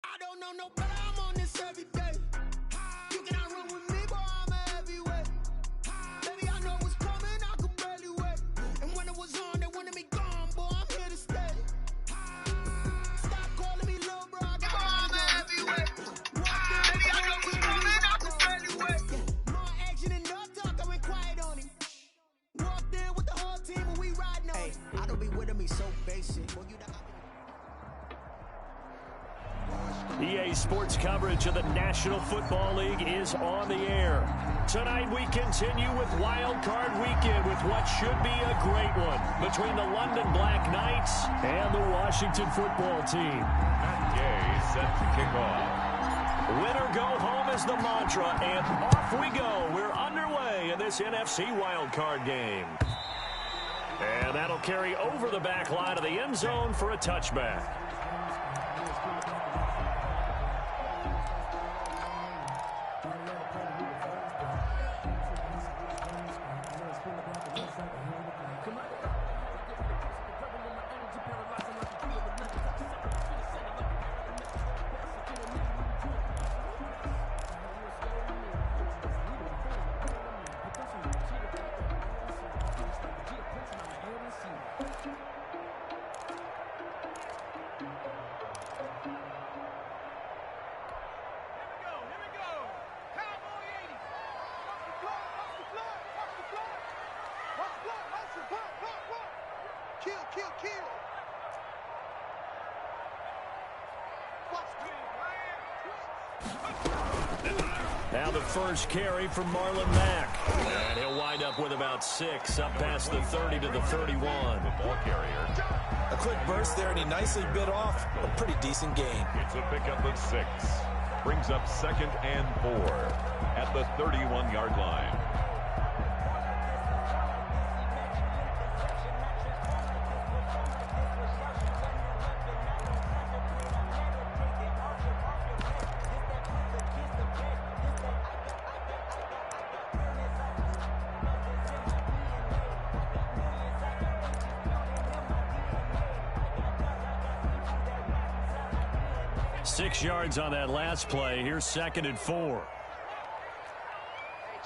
I don't know no better, I'm on this every day. You cannot run with me, boy, I'm a heavyweight. Baby, I know what's coming, I could barely wait. And when it was on, they wanted me gone, boy, I'm here to stay. Stop calling me little bro, I got I'm a heavyweight. Baby, I know what's coming, I could barely wait. More action and no talk, I went quiet on him. Walked in with the whole team and we riding on it. I don't be with me so basic. Boy, you EA Sports coverage of the National Football League is on the air. Tonight we continue with Wild Card Weekend with what should be a great one between the London Black Knights and the Washington Football Team. Matt Gay set to kick off. Win or go home is the mantra, and off we go. We're underway in this NFC Wild Card game. And that'll carry over the back line of the end zone for a touchback. Now the first carry from Marlon Mack. And he'll wind up with about 6 up past the 30 to the 31. The ball carrier. A quick burst there, and he nicely bit off a pretty decent gain. It's a pickup of 6. Brings up 2nd and 4 at the 31-yard line. Six yards on that last play. Here's 2nd and 4. Hey,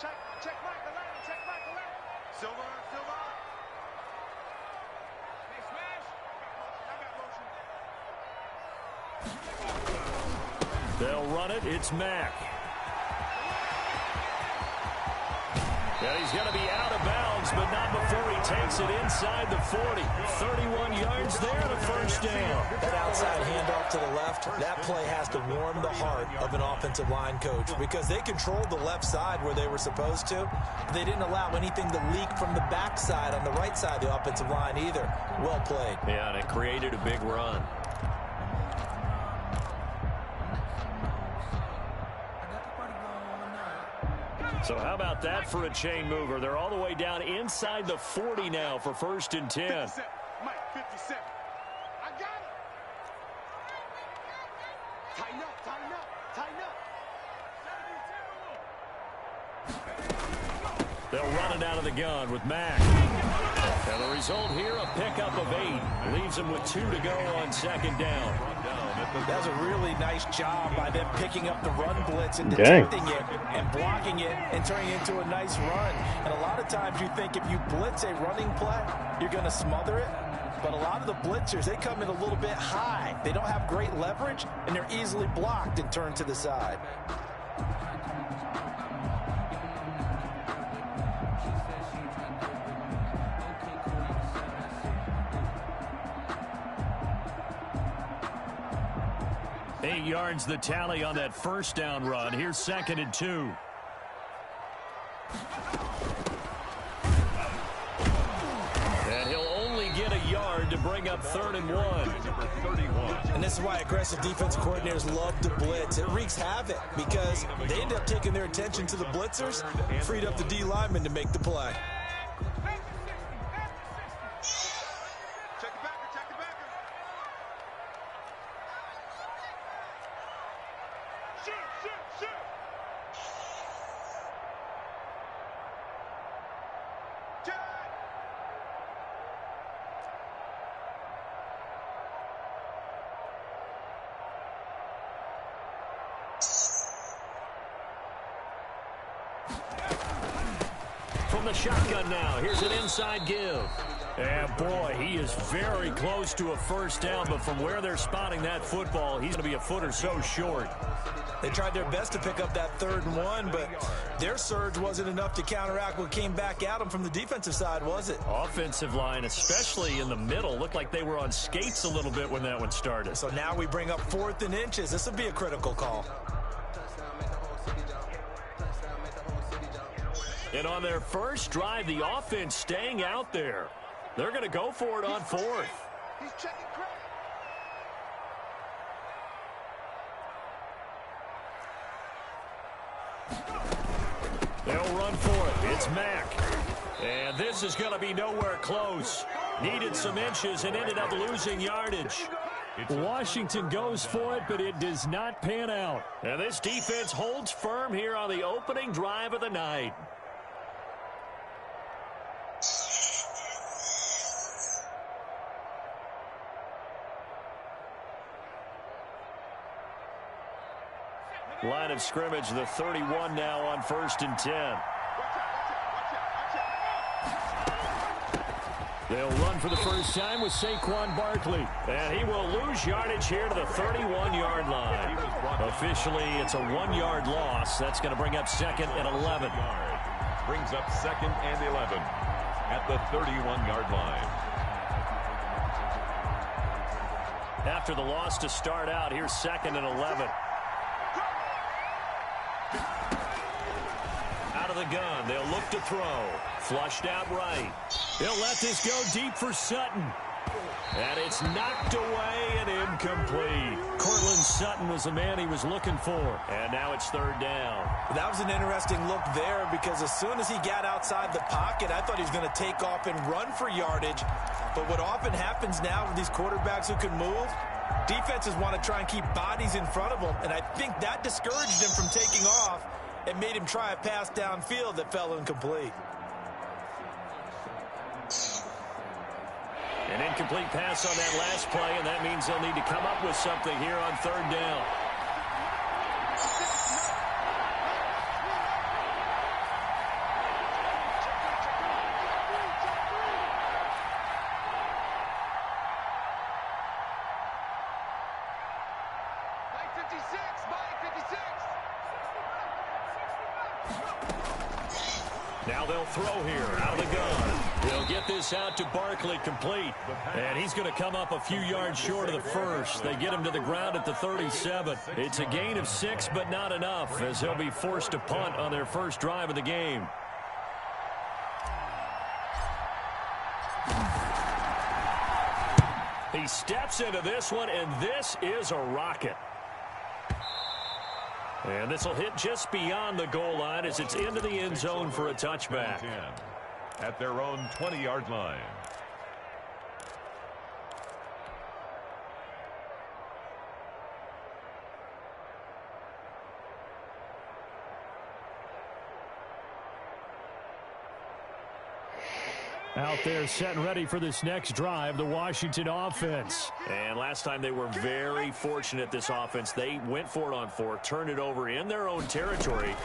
check Michael Allen, check Michael Allen. Silva. Hey, smash. I got motion. They'll run it. It's Mack. And he's going to be out of bounds, but not before he takes it inside the 40. 31 yards there, the first down. That outside handoff to the left, that play has to warm the heart of an offensive line coach because they controlled the left side where they were supposed to. They didn't allow anything to leak from the backside on the right side of the offensive line either. Well played. Yeah, and it created a big run. So how about that for a chain mover? They're all the way down inside the 40 now for 1st and 10. 57. Mike, 57. I got it. Tighten up. They'll run it out of the gun with Mack. And the result here, a pickup of 8. Leaves them with 2 to go on 2nd down. That was a really nice job by them picking up the run blitz and detecting it and blocking it and turning it into a nice run. And a lot of times you think if you blitz a running play, you're going to smother it. But a lot of the blitzers, they come in a little bit high. They don't have great leverage, and they're easily blocked and turned to the side. Eight yards the tally on that first down run. Here's 2nd and 2. And he'll only get a yard to bring up 3rd and 1. Number 31. And this is why aggressive defensive coordinators love to blitz. It wreaks havoc because they end up taking their attention to the blitzers, freed up the D lineman to make the play. Check the backer. Shoot. from the shotgun now. Here's an inside give. And, boy, he is very close to a first down, but from where they're spotting that football, he's going to be a foot or so short. They tried their best to pick up that 3rd and 1, but their surge wasn't enough to counteract what came back at them from the defensive side, was it? Offensive line, especially in the middle, looked like they were on skates a little bit when that one started. So now we bring up 4th and inches. This will be a critical call. And on their first drive, the offense staying out there. They're going to go for it on 4th. He's checking credit. They'll run for it. It's Mack. And this is going to be nowhere close. Needed some inches and ended up losing yardage. Washington goes for it, but it does not pan out. And this defense holds firm here on the opening drive of the night. Line of scrimmage, the 31 now on 1st and 10. They'll run for the first time with Saquon Barkley. And he will lose yardage here to the 31-yard line. Officially, it's a 1-yard loss. That's going to bring up 2nd and 11. Brings up 2nd and 11 at the 31-yard line. After the loss to start out, here's 2nd and 11. Out of the gun, they'll look to throw. Flushed out right. He'll let this go deep for Sutton. And it's knocked away and incomplete. Cortland Sutton was the man he was looking for. And now it's 3rd down. That was an interesting look there because as soon as he got outside the pocket, I thought he was going to take off and run for yardage. But what often happens now with these quarterbacks who can move, defenses want to try and keep bodies in front of them. And I think that discouraged him from taking off and made him try a pass downfield that fell incomplete. An incomplete pass on that last play, and that means they'll need to come up with something here on 3rd down. Now they'll throw here out of the gun. They'll get this out to Barkley, complete. And he's going to come up a few yards short of the first. They get him to the ground at the 37. It's a gain of 6, but not enough, as they'll be forced to punt on their first drive of the game. He steps into this one, and this is a rocket. And this will hit just beyond the goal line as it's into the end zone for a touchback. At their own 20-yard line. Out there set and ready for this next drive, the Washington offense. And last time they were very fortunate, this offense. They went for it on 4, turned it over in their own territory,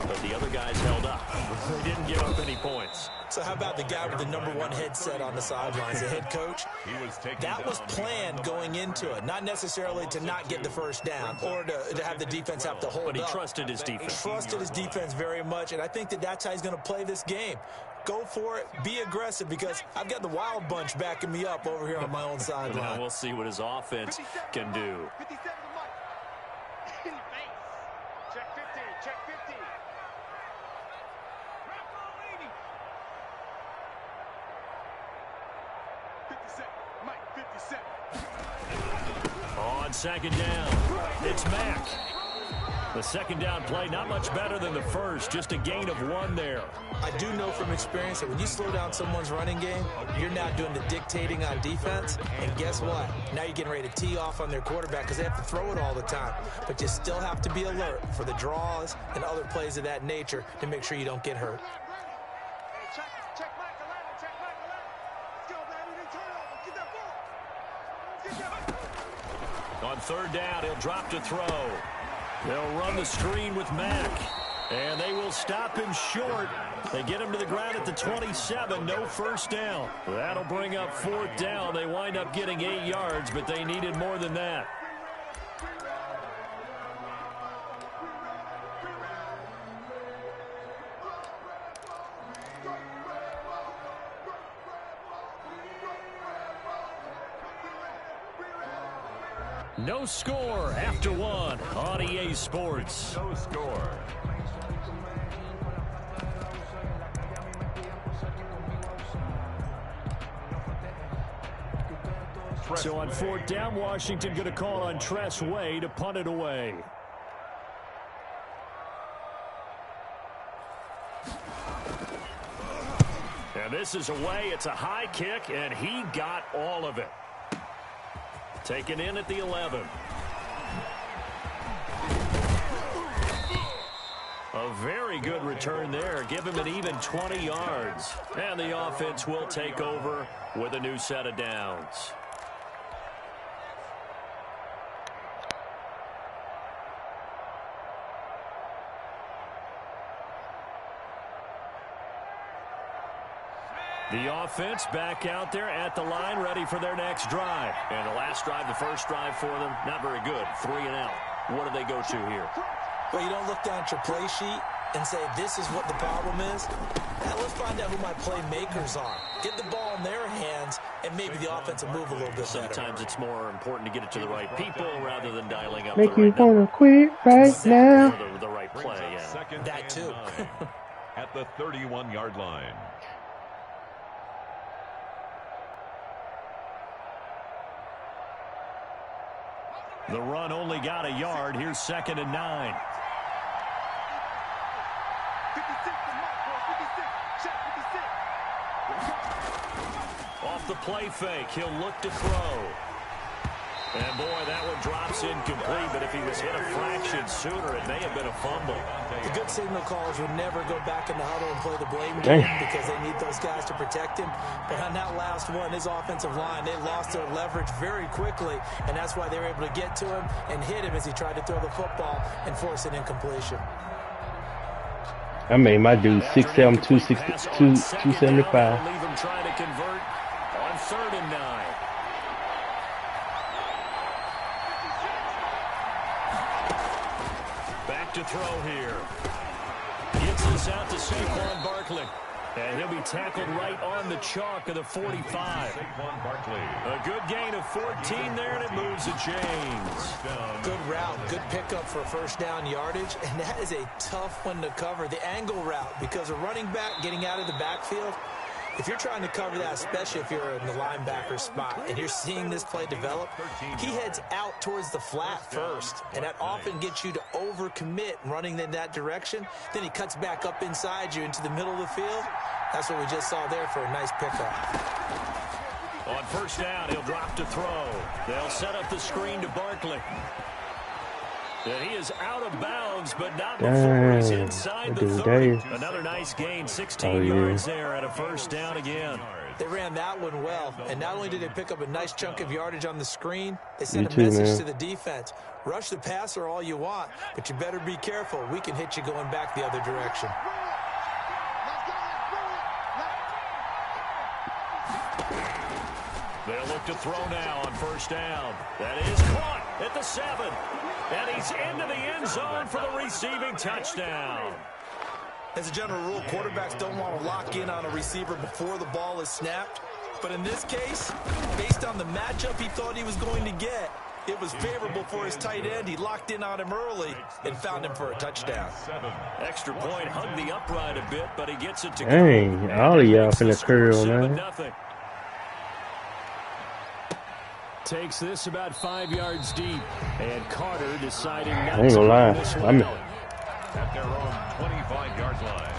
but the other guys held up. They didn't give up any points. So how about the guy with the #1 headset on the sidelines, the head coach? That was planned going into it, not necessarily to not get the first down or to have the defense have to hold up. But he trusted his defense. He trusted his defense very much, and I think that's how he's going to play this game. Go for it, be aggressive, because I've got the wild bunch backing me up over here on my own sideline. Now we'll see what his offense can do. 57 to Mike. In face. Check 15, check 15. Lady. 57, Mike, 57. On 2nd down, it's Mack. The 2nd down play, not much better than the first, just a gain of 1 there. I do know from experience that when you slow down someone's running game, you're now doing the dictating on defense, and guess what? Now you're getting ready to tee off on their quarterback because they have to throw it all the time. But you still have to be alert for the draws and other plays of that nature to make sure you don't get hurt. Hey, check Mike 11, check Mike 11. Let's go, baby, they turn over. Get that ball. Get that ball. On 3rd down, he'll drop to throw. They'll run the screen with Mack. And they will stop him short. They get him to the ground at the 27. No first down. That'll bring up 4th down. They wind up getting 8 yards, but they needed more than that. No score after 1 on EA Sports. No score. So on 4th down, Washington going to call on Tress Way to punt it away. And this is away. It's a high kick, and he got all of it. Taken in at the 11. A very good return there. Give him an even 20 yards. And the offense will take over with a new set of downs. The offense back out there at the line, ready for their next drive. And the last drive, the first drive for them, not very good. 3 and out. What do they go to here? Well, you don't look down at your play sheet and say, this is what the problem is. Now let's find out who my playmakers are. Get the ball in their hands, and maybe the offense will move a little bit better. Sometimes it's more important to get it to the right people rather than dialing up Make the you right want to quit right now. the right play, yeah. Second That too. and 9 at the 31-yard line. The run only got a yard. Here's 2nd and 9. 56 to Mark, boy. 56. Check 56. Off the play fake, he'll look to throw. And boy, that one drops incomplete, but if he was hit a fraction sooner, it may have been a fumble. The good signal callers would never go back in the huddle and play the blame game because they need those guys to protect him. But on that last one, his offensive line, they lost their leverage very quickly, and that's why they were able to get to him and hit him as he tried to throw the football and force an incompletion. I made my dude 6'7", 275. Leave him trying to convert on 3rd and 9. Back to throw here. Gets this out to Saquon Barkley. And he'll be tackled right on the chalk of the 45. Saquon Barkley. A good gain of 14 there, and it moves the chains. Good route, good pickup for first down yardage, and that is a tough one to cover, the angle route, because a running back getting out of the backfield, if you're trying to cover that, especially if you're in the linebacker spot, and you're seeing this play develop, he heads out towards the flat first, and that often gets you to overcommit running in that direction. Then he cuts back up inside you into the middle of the field. That's what we just saw there for a nice pickup. On first down, he'll drop to throw. They'll set up the screen to Barkley. And he is out of bounds, but not before he's inside the 30. Another nice gain, 16 yards there at a first down again. They ran that one well, and not only did they pick up a nice chunk of yardage on the screen, they sent a message to the defense. Rush the passer all you want, but you better be careful. We can hit you going back the other direction. They'll look to throw now on first down. That is caught at the 7. And he's into the end zone for the receiving touchdown. As a general rule, quarterbacks don't want to lock in on a receiver before the ball is snapped. But in this case, based on the matchup he thought he was going to get, it was favorable for his tight end. He locked in on him early and found him for a touchdown. Extra point, hugged the upright a bit, but he gets it to go. Dang, all of y'all finna curl, man. Takes this about 5 yards deep, and Carter deciding not I ain't gonna lie. this I'm At their own 25-yard line.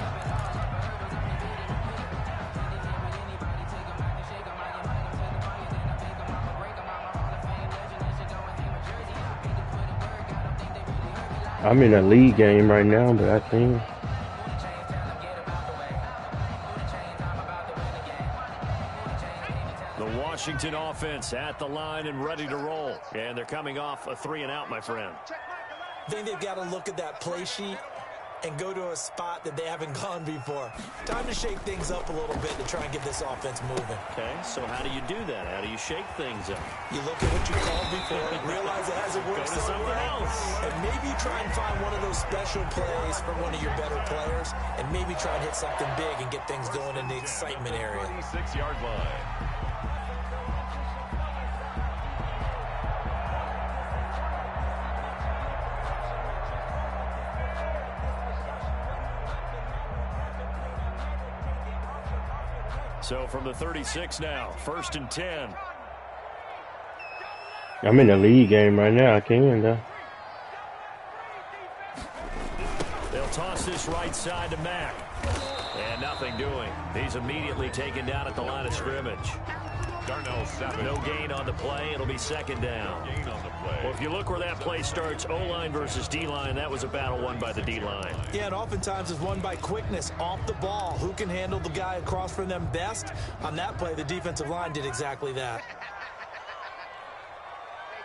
I'm in a league game right now, but I think Washington offense at the line and ready to roll. And they're coming off a 3 and out, my friend. I think they've got to look at that play sheet and go to a spot that they haven't gone before. Time to shake things up a little bit to try and get this offense moving. Okay, so how do you do that? How do you shake things up? You look at what you called before, realize it hasn't worked Go to something else. and maybe try and find one of those special plays from one of your better players, and maybe try and hit something big and get things going in the excitement area. 26-yard line. So from the 36 now, 1st and 10. I'm in a league game right now. I can't, though. They'll toss this right side to Mack. And nothing doing. He's immediately taken down at the line of scrimmage. Darnell Savage. No gain on the play. It'll be 2nd down. No gain on the play. Well, if you look where that play starts, O-line versus D-line, that was a battle won by the D-line. Yeah, and oftentimes it's won by quickness off the ball. Who can handle the guy across from them best? On that play, the defensive line did exactly that. Hey,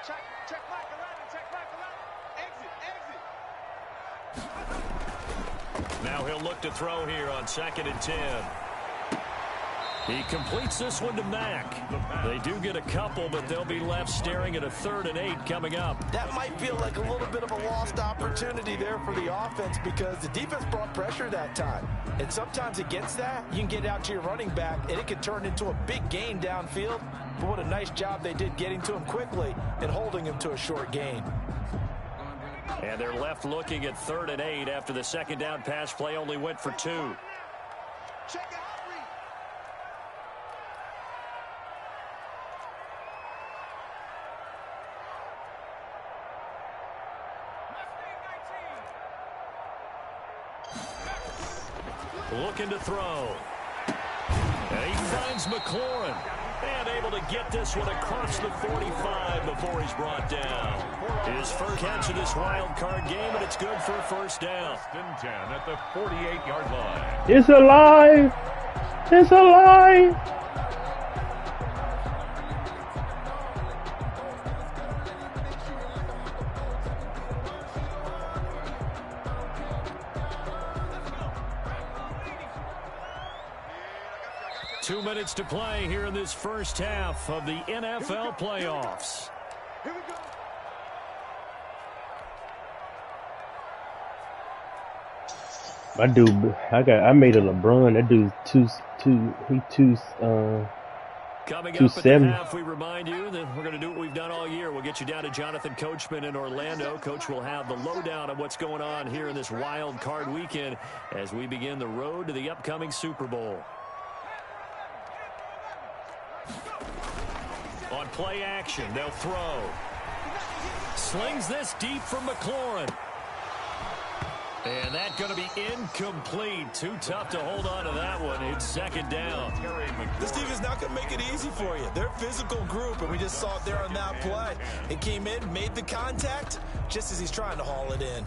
check back 11, check back 11. Exit. Now he'll look to throw here on 2nd and 10. He completes this one to Mack. They do get a couple, but they'll be left staring at a 3rd and 8 coming up. That might feel like a little bit of a lost opportunity there for the offense because the defense brought pressure that time. And sometimes against that, you can get out to your running back, and it can turn into a big gain downfield. But what a nice job they did getting to him quickly and holding him to a short gain. And they're left looking at 3rd and 8 after the 2nd down pass play only went for 2. Check it out. Looking to throw. And he finds McLaurin. And able to get this one across the 45 before he's brought down. His first catch of this wild card game, and it's good for a 1st down. 1st and 10 at the 48-yard line. It's alive! It's alive! 2 minutes to play here in this first half of the NFL playoffs. Here we go. I made a LeBron. That dude's Coming up at the 270. half, we remind you that we're going to do what we've done all year. We'll get you down to Jonathan Coachman in Orlando. Coach will have the lowdown of what's going on here in this wild card weekend as we begin the road to the upcoming Super Bowl. On play action, they'll throw. Slings this deep from McLaurin. And that's going to be incomplete. Too tough to hold on to that one. It's 2nd down. This team is not going to make it easy for you. They're a physical group, and we just saw it there on that play. It came in, made the contact, just as he's trying to haul it in.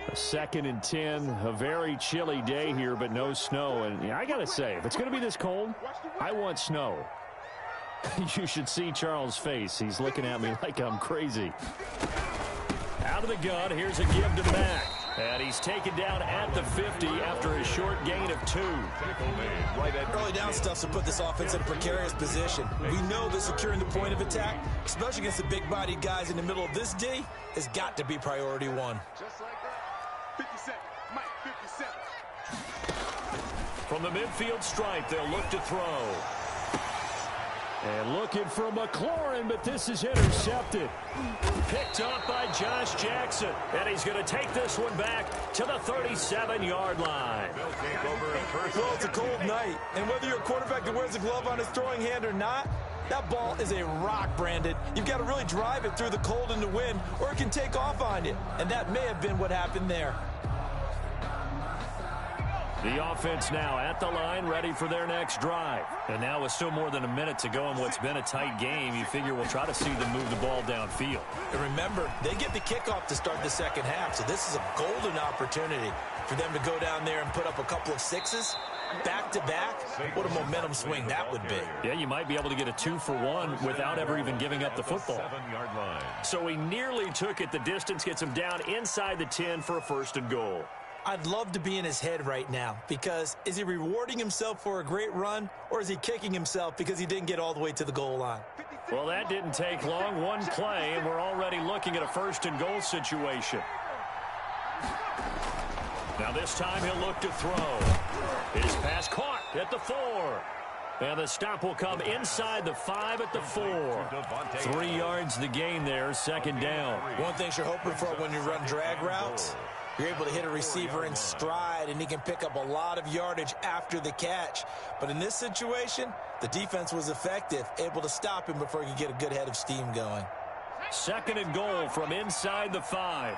A 2nd and 10, a very chilly day here, but no snow. And I got to say, if it's going to be this cold, I want snow. You should see Charles' face. He's looking at me like I'm crazy. Out of the gun, here's a give to Mack. And he's taken down at the 50 after a short gain of 2. Early down stuff to put this offense in a precarious position. We know that securing the point of attack, especially against the big-bodied guys in the middle of this D, has got to be priority one. Just like that. 57. Mike, 57. From the midfield stripe, they'll look to throw. And looking for McLaurin, but this is intercepted. Picked up by Josh Jackson. And he's going to take this one back to the 37-yard line. Well, it's a cold night, and whether you're a quarterback that wears a glove on his throwing hand or not, that ball is a rock, Brandon. You've got to really drive it through the cold and the wind, or it can take off on you. And that may have been what happened there. The offense now at the line, ready for their next drive. And now with still more than a minute to go in what's been a tight game, you figure we'll try to see them move the ball downfield. And remember, they get the kickoff to start the second half, so this is a golden opportunity for them to go down there and put up a couple of sixes. Back-to-back, what a momentum swing that would be. Yeah, you might be able to get a 2-for-1 without ever even giving up the football. So he nearly took it the distance, gets him down inside the 10 for a 1st and goal. I'd love to be in his head right now, because is he rewarding himself for a great run, or is he kicking himself because he didn't get all the way to the goal line? Well, that didn't take long. One play, and we're already looking at a 1st and goal situation. Now this time he'll look to throw. His pass caught at the 4. And the stop will come inside the 5 at the 4. 3 yards the gain there, 2nd down. One thing you're hoping for when you run drag routes, you're able to hit a receiver in stride, and he can pick up a lot of yardage after the catch. But in this situation, the defense was effective, able to stop him before he could get a good head of steam going. 2nd and goal from inside the 5.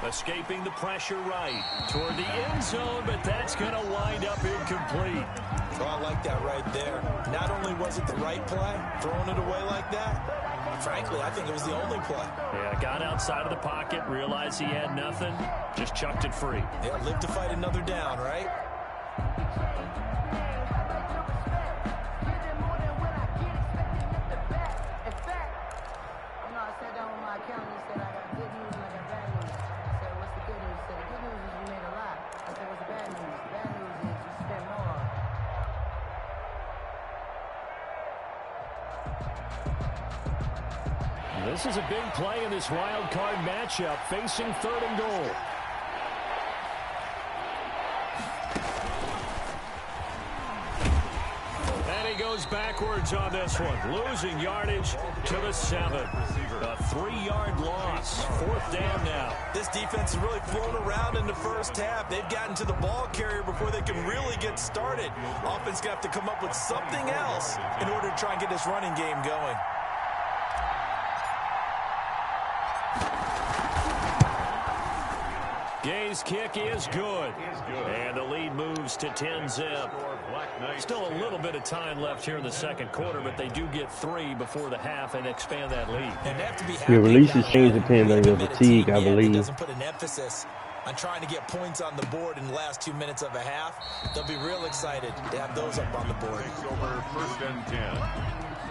Escaping the pressure right toward the end zone, but that's going to wind up incomplete. Oh, I like that right there. Not only was it the right play, throwing it away like that, frankly, I think it was the only play. Yeah, got outside of the pocket, realized he had nothing, just chucked it free. Yeah, live to fight another down, right? This is a big play in this wild card matchup, facing 3rd and goal. And he goes backwards on this one, losing yardage to the 7. A 3-yard loss, 4th down now. This defense has really flown around in the first half. They've gotten to the ball carrier before they can really get started. Offense got to come up with something else in order to try and get this running game going. Gay's kick is good. And the lead moves to 10-zip. Still a little bit of time left here in the 2nd quarter, but they do get 3 before the half and expand that lead. And they have to be Your releases change depending on your fatigue, I believe. Doesn't put an emphasis on trying to get points on the board in the last 2 minutes of a half. They'll be real excited to have those up on the board. Over 1st and 10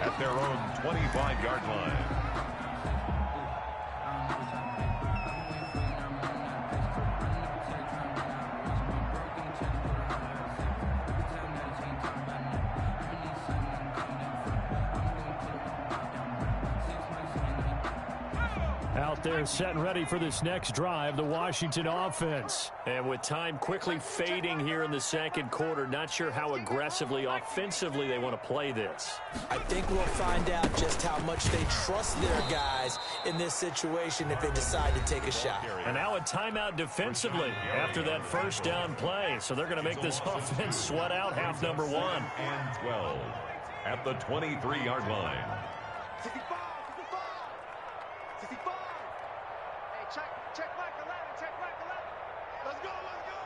at their own 25-yard line. Out there set and ready for this next drive, the Washington offense. And with time quickly fading here in the 2nd quarter, not sure how aggressively, offensively they want to play this. I think we'll find out just how much they trust their guys in this situation if they decide to take a shot. And now a timeout defensively after that 1st down play. So they're going to make this offense sweat out half number 1. And 12 at the 23-yard line. 65, 65. Hey, check back 11, check back 11. Let's go, let's go.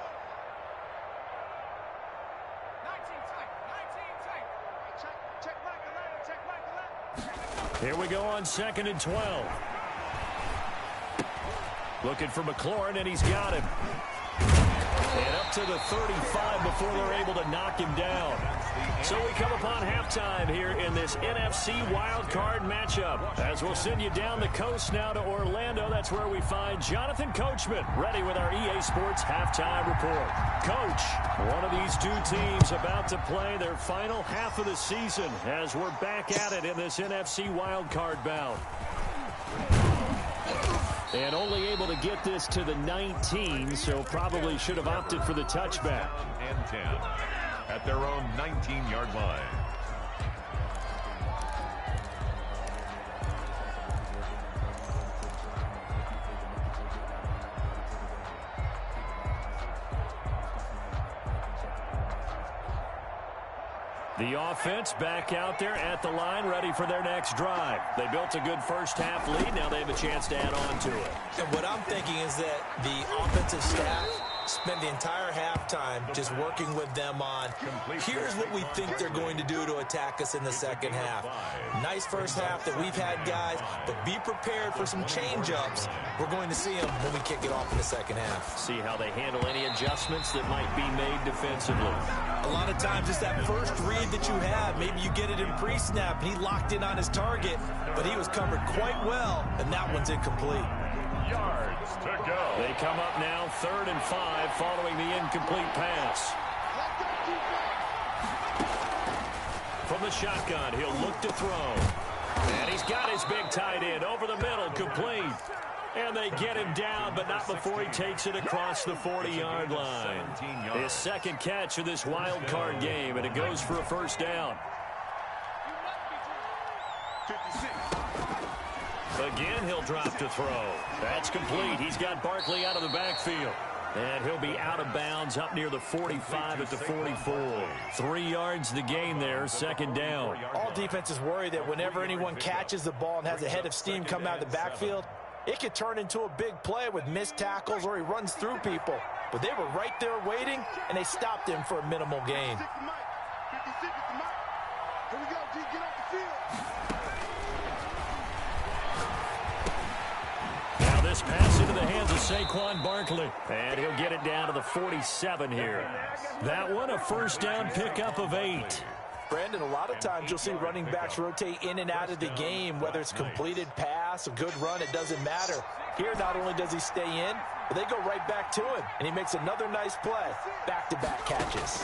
19 tight, 19 tight. Hey, check back 11, check back 11. Here we go on 2nd and 12. Looking for McLaurin, and he's got him. And up to the 35 before they're able to knock him down. So we come upon halftime here in this NFC wildcard matchup. As we'll send you down the coast now to Orlando. That's where we find Jonathan Coachman ready with our EA Sports halftime report. Coach, one of these 2 teams about to play their final half of the season as we're back at it in this NFC wildcard bout. And only able to get this to the 19, so probably should have opted for the touchback. And 10 at their own 19-yard line. The offense back out there at the line, ready for their next drive. They built a good first-half lead. Now they have a chance to add on to it. And what I'm thinking is that the offensive staff spend the entire halftime just working with them on, here's what we think they're going to do to attack us in the second half. Nice first half that we've had, guys, but be prepared for some change-ups. We're going to see them when we kick it off in the second half. See how they handle any adjustments that might be made defensively. A lot of times it's that first read that you have. Maybe you get it in pre-snap, and he locked in on his target, but he was covered quite well, and that one's incomplete. Yards to go. They come up now 3rd and 5 following the incomplete pass. From the shotgun, he'll look to throw. And he's got his big tight end over the middle, complete. And they get him down, but not before he takes it across the 40-yard line. His second catch of this wild card game, and it goes for a first down. Again, he'll drop to throw. That's complete. He's got Barkley out of the backfield. And he'll be out of bounds up near the 45 at the 44. 3 yards the gain there, second down. All defenses worry that whenever anyone catches the ball and has a head of steam come out of the backfield, it could turn into a big play with missed tackles or he runs through people. But they were right there waiting, and they stopped him for a minimal gain. Here we go, D, get off the field. Now this pass into the hands of Saquon Barkley. And he'll get it down to the 47 here. That one, a first down pickup of 8. Brandon, a lot of times you'll see running backs rotate in and out of the game, whether it's completed pass, a good run, it doesn't matter. Here, not only does he stay in, but they go right back to him, and he makes another nice play. Back-to-back catches.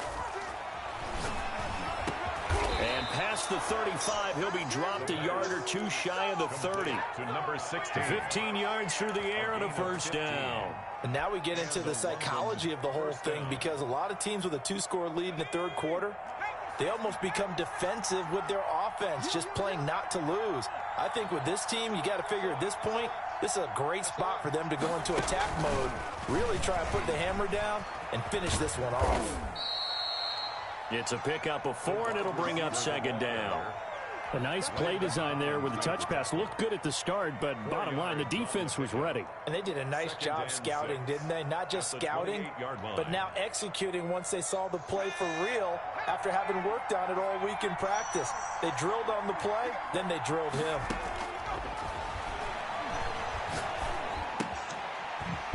And past the 35, he'll be dropped a yard or two shy of the 30. To number 16. 15 yards through the air and a first down. And now we get into the psychology of the whole thing, because a lot of teams with a 2-score lead in the third quarter, they almost become defensive with their offense, just playing not to lose. I think with this team, you got to figure at this point, this is a great spot for them to go into attack mode, really try and put the hammer down and finish this one off. It's a pickup of 4, and it'll bring up second down. A nice play design there with the touch pass. Looked good at the start, but bottom line, the defense was ready. And they did a nice job scouting, didn't they? Not just scouting, but now executing once they saw the play for real after having worked on it all week in practice. They drilled on the play, then they drilled him.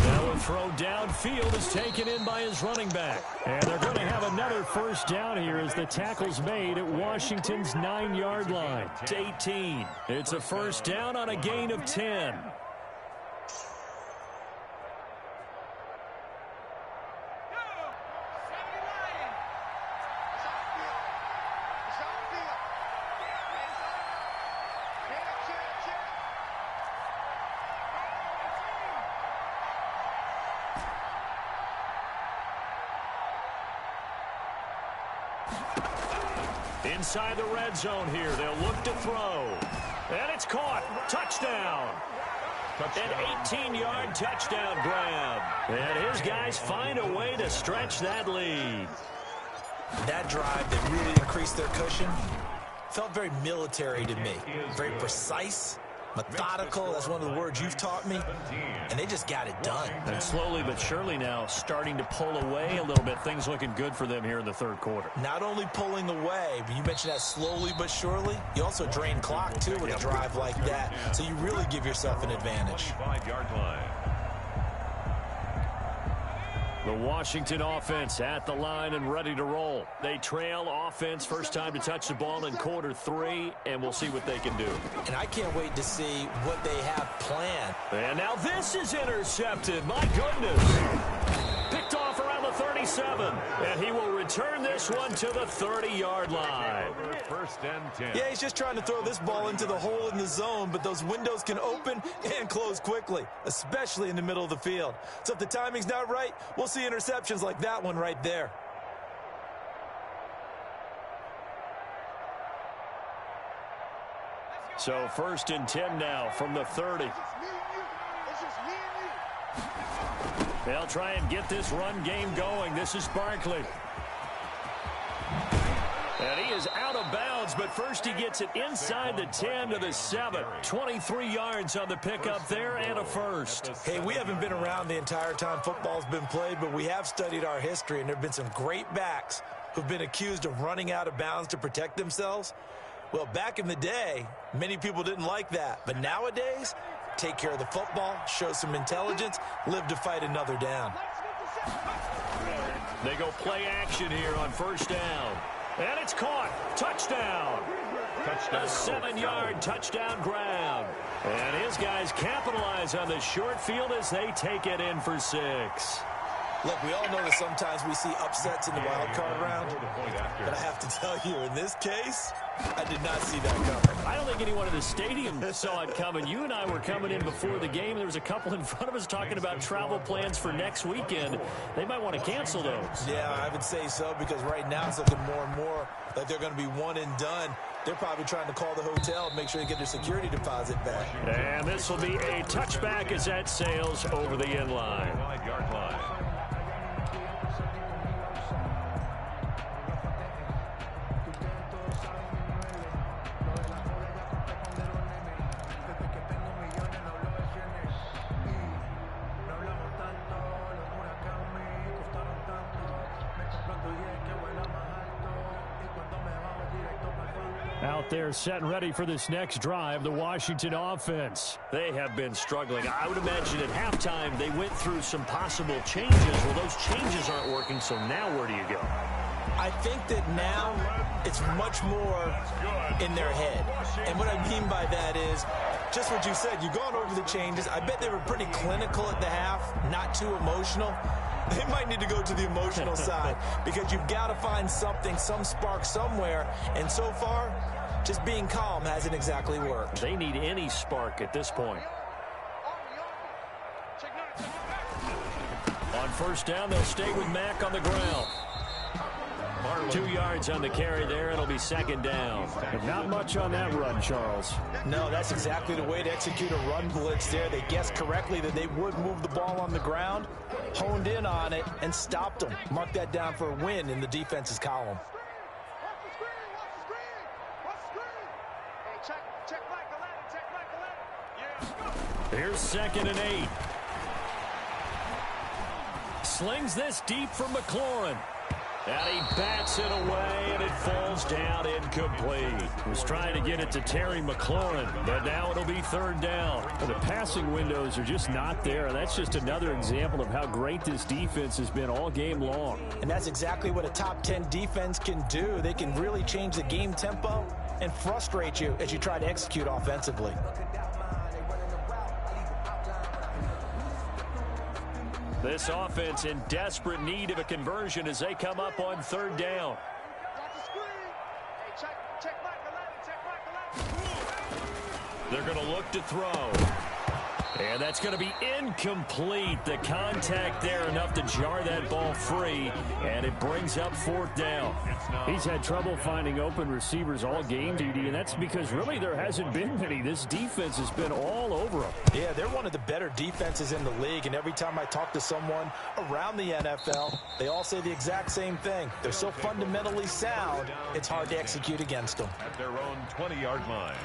Now a throw downfield is taken in by his running back. And they're going to have another first down here as the tackle's made at Washington's 9-yard line. It's 18. It's a first down on a gain of 10. Inside the red zone here. They'll look to throw. And it's caught. Touchdown. An 18-yard touchdown grab. And his guys find a way to stretch that lead. That drive that really increased their cushion felt very military to me. Very precise, methodical. That's one of the words you've taught me. And they just got it done. And slowly but surely now starting to pull away a little bit. Things looking good for them here in the third quarter. Not only pulling away, but you mentioned that slowly but surely. You also drain clock, too, with a drive like that. So you really give yourself an advantage. 5-yard line. The Washington offense at the line and ready to roll. They trail offense, first time to touch the ball in quarter 3, and we'll see what they can do. And I can't wait to see what they have planned. And now this is intercepted. My goodness. Picked off around the 37, and he will return this one to the 30-yard line. First and 10. Yeah, he's just trying to throw this ball into the hole in the zone, but those windows can open and close quickly, especially in the middle of the field. So if the timing's not right, we'll see interceptions like that one right there. So first and 10 now from the 30. It's just me and you. They'll try and get this run game going. This is Barkley. And he is out of bounds, but first he gets it inside the 10 to the 7. 23 yards on the pickup there and a first. Hey, we haven't been around the entire time football's been played, but we have studied our history, and there have been some great backs who've been accused of running out of bounds to protect themselves. Well, back in the day, many people didn't like that. But nowadays, take care of the football, show some intelligence, live to fight another down. They go play action here on first down. And it's caught. Touchdown. A 7-yard touchdown grab. And his guys capitalize on the short field as they take it in for 6. Look, we all know that sometimes we see upsets in the wild card round. But I have to tell you, in this case, I did not see that coming. I don't think anyone in the stadium saw it coming. You and I were coming in before the game. There was a couple in front of us talking about travel plans for next weekend. They might want to cancel those. Yeah, I would say so, because right now it's looking more and more like they're going to be one and done. They're probably trying to call the hotel and make sure they get their security deposit back. And this will be a touchback as that sails over the end line. 5-yard line. Out there set and ready for this next drive, the Washington offense. They have been struggling. I would imagine at halftime they went through some possible changes. Well, those changes aren't working, so now where do you go? I think that now it's much more in their head. And what I mean by that is just what you said. You've gone over the changes. I bet they were pretty clinical at the half, not too emotional. They might need to go to the emotional side because you've got to find something, some spark somewhere. And so far, just being calm hasn't exactly worked. They need any spark at this point. On first down, they'll stay with Mack on the ground. 2 yards on the carry there. It'll be second down. But not much on that run, Charles. No, that's exactly the way to execute a run blitz there. They guessed correctly that they would move the ball on the ground, honed in on it, and stopped them. Mark that down for a win in the defense's column. Here's 2nd and 8. Slings this deep for McLaurin. And he bats it away, and it falls down incomplete. He was trying to get it to Terry McLaurin, but now it'll be third down. Well, the passing windows are just not there. That's just another example of how great this defense has been all game long. And that's exactly what a top 10 defense can do. They can really change the game tempo and frustrate you as you try to execute offensively. This offense in desperate need of a conversion as they come up on third down. They're going to look to throw. And that's going to be incomplete. The contact there enough to jar that ball free, and it brings up fourth down. He's had trouble finding open receivers all game, DD, and that's because really there hasn't been many. This defense has been all over them. Yeah, they're one of the better defenses in the league, and every time I talk to someone around the NFL, they all say the exact same thing. They're so fundamentally sound, it's hard to execute against them. At their own 20-yard line.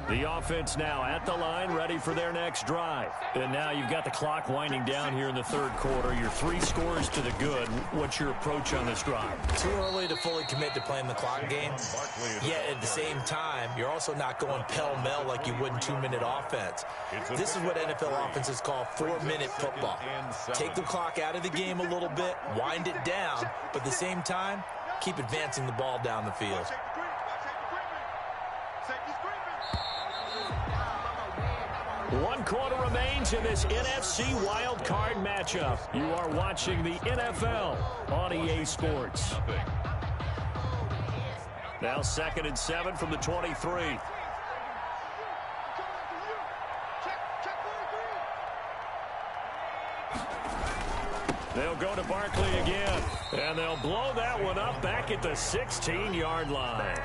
The offense now at the line, ready for their next drive. And now you've got the clock winding down here in the third quarter. Your 3 scores to the good. What's your approach on this drive? Too early to fully commit to playing the clock game. Yet at the same time, you're also not going pell-mell like you would in 2-minute offense. This is what NFL offenses call 4-minute football. Take the clock out of the game a little bit, wind it down, but at the same time, keep advancing the ball down the field. One quarter remains in this NFC wild card matchup. You are watching the NFL on EA Sports. Now 2nd and 7 from the 23. They'll go to Barkley again, and they'll blow that one up back at the 16-yard line.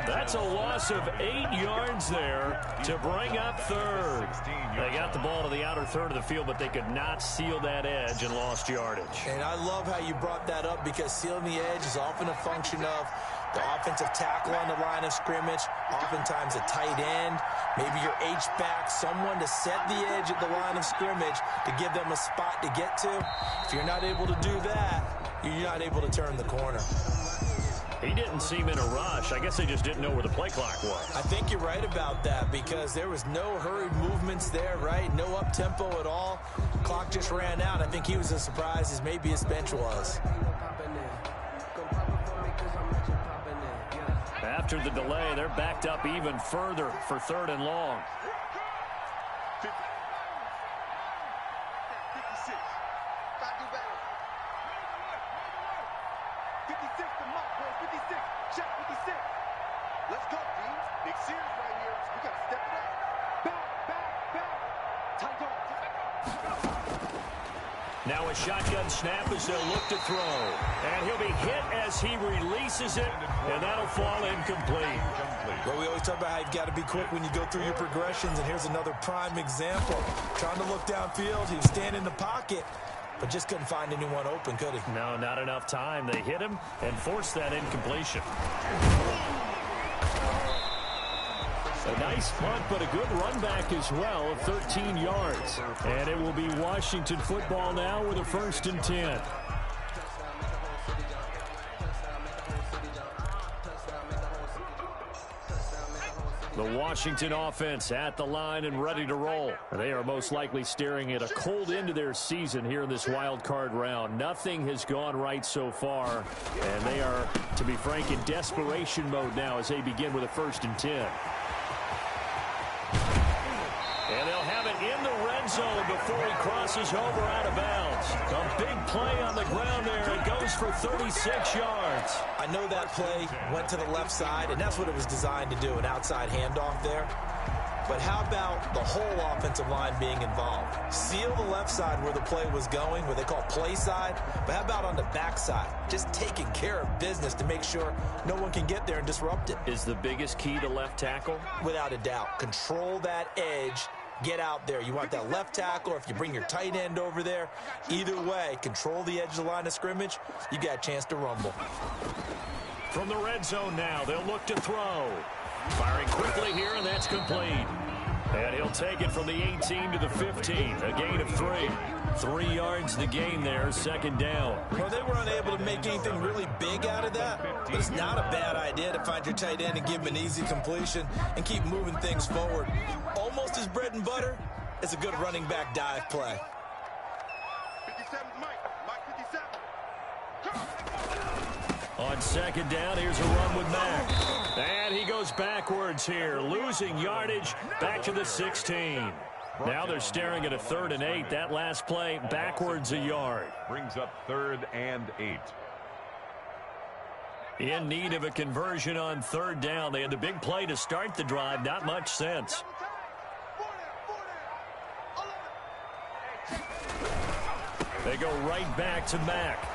That's a loss of 8 yards there to bring up third. They got the ball to the outer third of the field, but they could not seal that edge and lost yardage. And I love how you brought that up, because sealing the edge is often a function of the offensive tackle on the line of scrimmage, oftentimes a tight end, maybe your H-back, someone to set the edge at the line of scrimmage to give them a spot to get to. If you're not able to do that, you're not able to turn the corner. He didn't seem in a rush. I guess they just didn't know where the play clock was. I think you're right about that, because there was no hurried movements there, right? No up-tempo at all. Clock just ran out. I think he was as surprised as maybe his bench was. After the delay, they're backed up even further for 3rd and long. 56. Gotta do better. 56 to Mike, boys. 56. Check 56. Let's go, D. Big series right here. We gotta step it up. Back. Tight on. Now a shotgun snap as they'll look to throw. And he'll be hit as he releases it, and that'll fall incomplete. Well, we always talk about how you've got to be quick when you go through your progressions, and here's another prime example. Trying to look downfield, he was standing in the pocket, but just couldn't find anyone open, could he? No, not enough time. They hit him and forced that incompletion. A nice punt, but a good run back as well of 13 yards. And it will be Washington football now with a 1st and 10. The Washington offense at the line and ready to roll. They are most likely staring at a cold end to their season here in this wild card round. Nothing has gone right so far, and they are, to be frank, in desperation mode now as they begin with a 1st and 10. And they'll have it in the red zone before he crosses over out of bounds. A big play on the ground there. It goes for 36 yards. I know that play went to the left side, and that's what it was designed to do, an outside handoff there. But how about the whole offensive line being involved? Seal the left side where the play was going, what they call play side. But how about on the back side? Just taking care of business to make sure no one can get there and disrupt it. Is the biggest key to left tackle? Without a doubt. Control that edge. Get out there. You want that left tackle, or if you bring your tight end over there, either way, control the edge of the line of scrimmage, you got a chance to rumble. From the red zone now, they'll look to throw. Firing quickly here, and that's complete. And he'll take it from the 18 to the 15, a gain of 3. 3 yards the gain there, 2nd down. Well, they were unable to make anything really big out of that, but it's not a bad idea to find your tight end and give him an easy completion and keep moving things forward. Almost as bread and butter as a good running back dive play. 57 Mike 57. On 2nd down, here's a run with Mack. And he goes backwards here, losing yardage back to the 16. Now they're staring at a 3rd and 8. That last play, backwards a yard. Brings up 3rd and 8. In need of a conversion on 3rd down. They had the big play to start the drive. Not much sense. They go right back to Mack.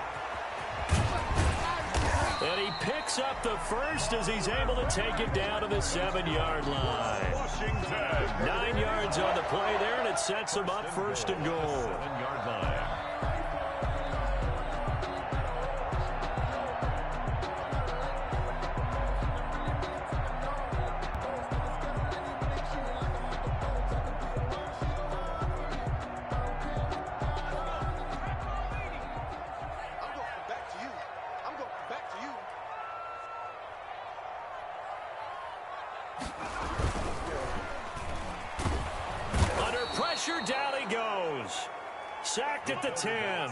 And he picks up the first as he's able to take it down to the 7-yard line. Washington. 9 yards on the play there, and it sets him up 1st and goal. 7-yard line. Down he goes. Sacked at the 10.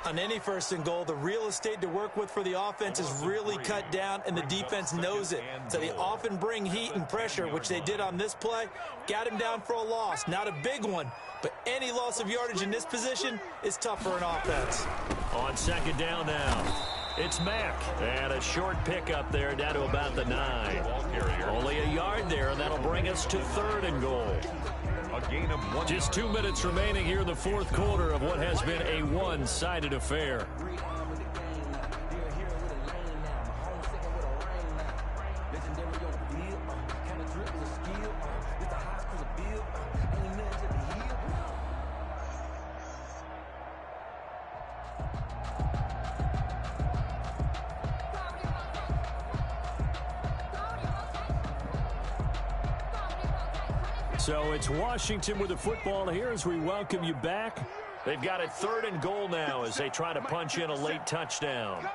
On any 1st and goal, the real estate to work with for the offense is really cut down, and the defense knows it. So they often bring heat and pressure, which they did on this play. Got him down for a loss. Not a big one, but any loss of yardage in this position is tough for an offense. On 2nd down now, it's Mack. And a short pickup there down to about the 9. Only a yard there, and that'll bring us to 3rd and goal. A A gain of 1 Just 2 minutes remaining here in the fourth quarter of what has been a one-sided affair. So it's Washington with the football here as we welcome you back. They've got it 3rd and goal now as they try to punch in a late touchdown.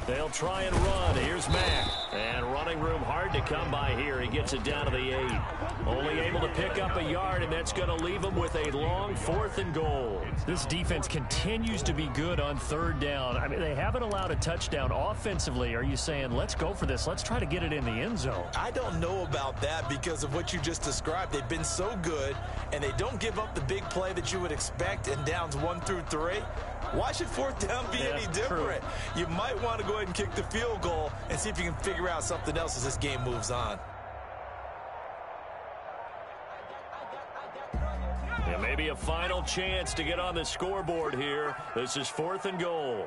They'll try and run. Here's Mack. And running room hard to come by here. He gets it down to the 8. Only able to pick up a yard, and that's going to leave him with a long 4th and goal. This defense continues to be good on 3rd down. I mean, they haven't allowed a touchdown offensively. Are you saying, let's go for this? Let's try to get it in the end zone. I don't know about that because of what you just described. They've been so good, and they don't give up the big play that you would expect in downs 1 through 3. Why should 4th down be any different? True. You might want to go ahead and kick the field goal and see if you can figure out something else as this game moves on. Yeah, maybe a final chance to get on the scoreboard here. This is 4th and goal.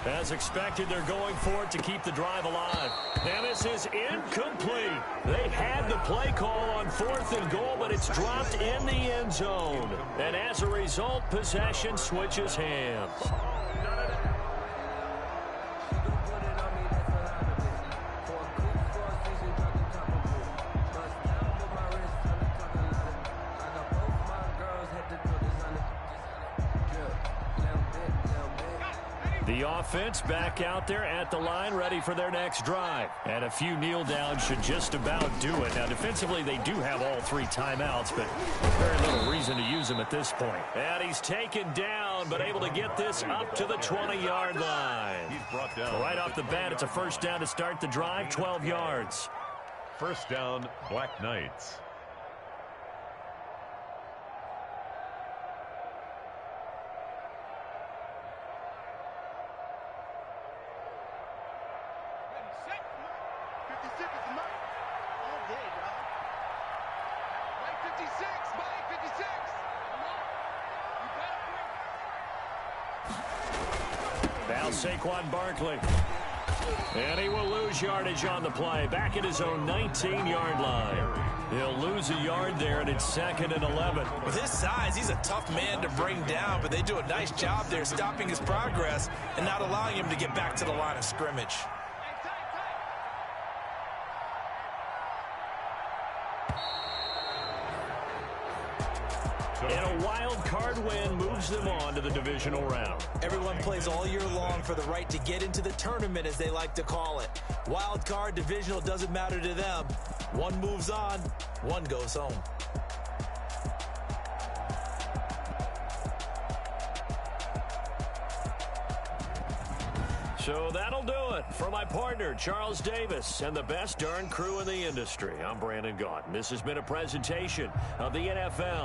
As expected, they're going for it to keep the drive alive. And this is incomplete. They had the play call on 4th and goal, but it's dropped in the end zone. And as a result, possession switches hands. The offense back out there at the line, ready for their next drive. And a few kneel downs should just about do it. Now, defensively, they do have all 3 timeouts, but very little reason to use them at this point. And he's taken down, but able to get this up to the 20-yard line. He's brought down. Right off the bat, it's a first down to start the drive, 12 yards. First down, Black Knights. Now Saquon Barkley. And he will lose yardage on the play. Back at his own 19-yard line. He'll lose a yard there, and it's 2nd and 11. With his size, he's a tough man to bring down, but they do a nice job there stopping his progress and not allowing him to get back to the line of scrimmage. And a wild card win moves them on to the divisional round. Everyone plays all year long for the right to get into the tournament, as they like to call it. Wild card, divisional, doesn't matter to them. One moves on, one goes home. So that'll do it for my partner, Charles Davis, and the best darn crew in the industry. I'm Brandon Gaudin. This has been a presentation of the NFL